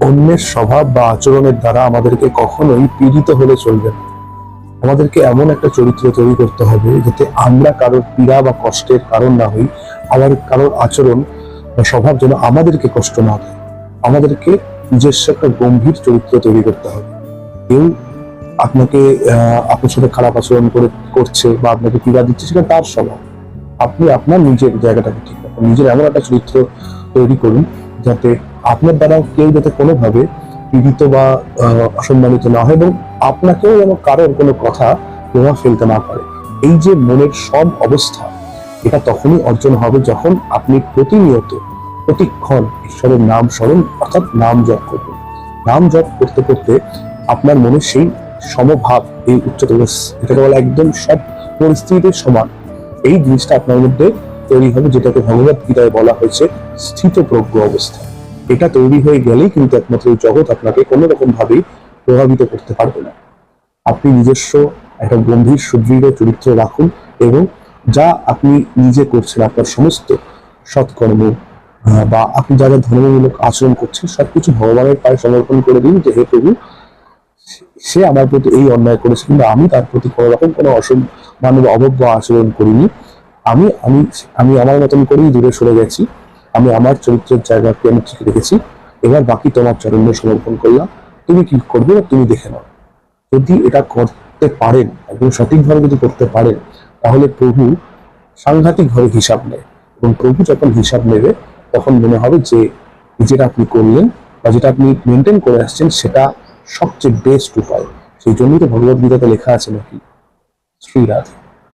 অন্যের স্বভাব বা আচরণের দ্বারা আমাদেরকে কখনোই পীড়িত হলে চলবে না। আমাদেরকে এমন একটা চরিত্র তৈরি করতে হবে যাতে আমরা কারোর পীড়া বা কষ্টের কারণ না হই। আবার কারোর আচরণ বা স্বভাব যেন আমাদেরকে কষ্ট না দেয়। আমাদেরকে নিজস্ব একটা গম্ভীর চরিত্র তৈরি করতে হবে। কেউ আপনাকে আপনার সাথে খারাপ আচরণ করছে বা আপনাকে পীড়া দিচ্ছে, সেটা তার স্বভাব। আপনি আপনার নিজের জায়গাটাকে ঠিক রাখুন, নিজের এমন একটা চরিত্র তৈরি করুন যাতে আপনার দ্বারা কেউ যাতে কোনোভাবে পীড়িত বা অসম্মানিত না হয়, এবং আপনাকেও যেন কারোর কোনো কথা প্রভাব ফেলতে না পারে। এই যে মনের সব অবস্থা, এটা তখনই অর্জন হবে যখন আপনি প্রতিনিয়ত প্রতিক্ষণ ঈশ্বরের নাম স্মরণ অর্থাৎ নাম জপ করবেন। নাম জপ করতে করতে আপনার মনে সেই সমভাব, এই উচ্চতর, এটাকে বলা একদম সব পরিস্থিতির সমান, এই জিনিসটা আপনার মধ্যে তৈরি হবে, যেটাকে ভগবত গীতায় বলা হয়েছে স্থিতপ্রজ্ঞ অবস্থা। এটা তৈরি হয়ে গেলেই কিন্তু একমাত্র এই জগৎ আপনাকে কোনো রকম ভাবেই প্রভাবিত করতে পারবে না। আপনি নিজস্ব একটা গম্ভীর সুদৃঢ় চরিত্র রাখুন, এবং যা আপনি নিজে করছেন, আপনার সমস্ত সৎকর্ম বা আপনি যা যা ধর্মমূলক আচরণ করছেন, সবকিছু ভগবানের পায়ে সমর্পণ করে দিন যে হে প্রভু, সে আমার প্রতি এই অন্যায় করেছে, কিন্তু আমি তার প্রতি কোনো রকম কোনো অসম্মান বা অবজ্ঞ আচরণ করিনি। আমি আমি আমি আমার মতন করেই দূরে সরে গেছি। আমি আমার চরিত্রের জায়গাকে আমি ঠিক রেখেছি। এবার বাকি তোমার চরণে সমর্পণ করলাম। তুমি কি করবে তুমি দেখে নাও। যদি এটা করতে পারেন, একদম সঠিকভাবে যদি করতে পারেন, তাহলে প্রভু সাংঘাতিকভাবে হিসাব নেয়, এবং প্রভু যখন হিসাব নেবে তখন মনে হবে যে যেটা আপনি করলেন বা যেটা আপনি মেনটেন করে আসছেন সেটা সবচেয়ে বেস্ট উপায়। সেই জন্যই তো ভগবদ্গীতাতে লেখা আছে নাকি, শ্রীরাধ।